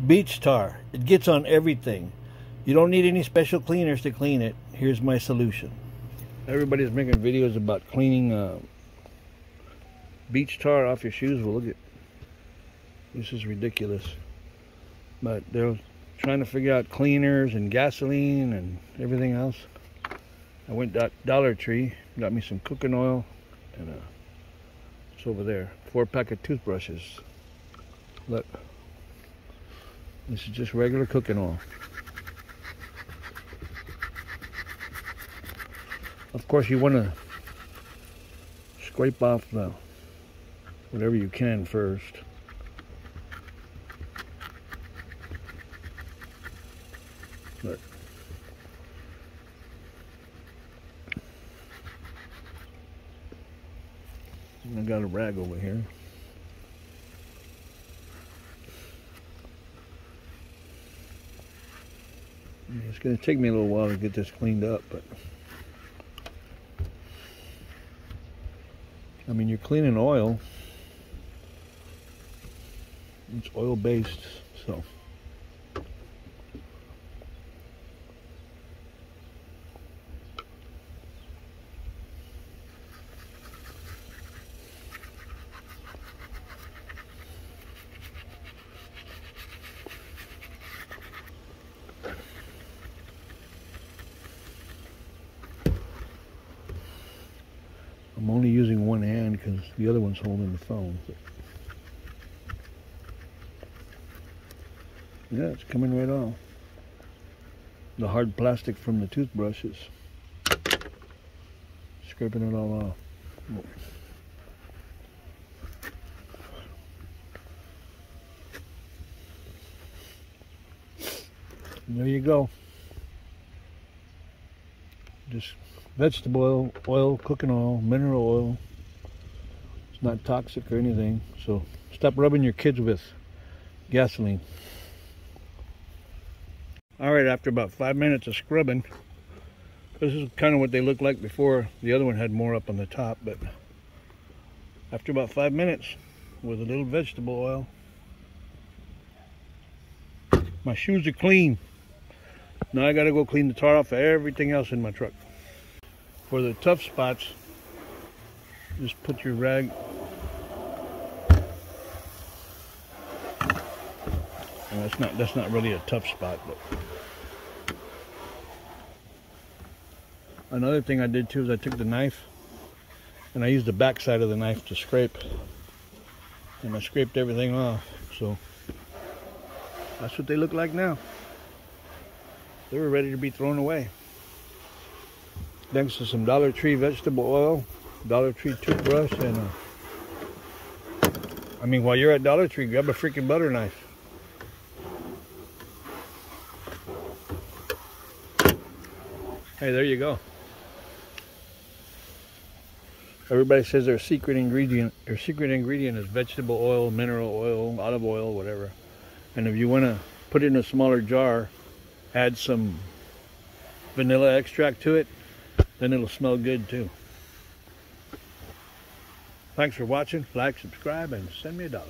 Beach tar. It gets on everything. You don't need any special cleaners to clean it. Here's my solution. Everybody's making videos about cleaning beach tar off your shoes. Well, look at this, is ridiculous. But they're trying to figure out cleaners and gasoline and everything else. I went to Dollar Tree, got me some cooking oil, and it's over there. 4-pack of toothbrushes. Look, this is just regular cooking oil. Of course, you want to scrape off whatever you can first. But I got a rag over here. It's going to take me a little while to get this cleaned up, but I mean, you're cleaning oil. It's oil based, so. I'm only using one hand because the other one's holding the phone. Yeah, it's coming right off. The hard plastic from the toothbrushes. Scraping it all off. And there you go. Just vegetable oil, cooking oil, mineral oil. It's not toxic or anything. So stop rubbing your kids with gasoline. Alright, after about 5 minutes of scrubbing, this is kind of what they looked like before. The other one had more up on the top, but after about 5 minutes with a little vegetable oil, my shoes are clean. Now I gotta go clean the tar off of everything else in my truck. For the tough spots, just put your rag. And that's not really a tough spot, but another thing I did too is I took the knife and I used the back side of the knife to scrape, and I scraped everything off. So that's what they look like now. They were ready to be thrown away. Thanks to some Dollar Tree vegetable oil, Dollar Tree toothbrush, and I mean, while you're at Dollar Tree, grab a freaking butter knife. Hey, there you go. Everybody says their secret ingredient is vegetable oil, mineral oil, olive oil, whatever. And if you want to put it in a smaller jar, add some vanilla extract to it, then it'll smell good too. Thanks for watching. Like, subscribe, and send me $1.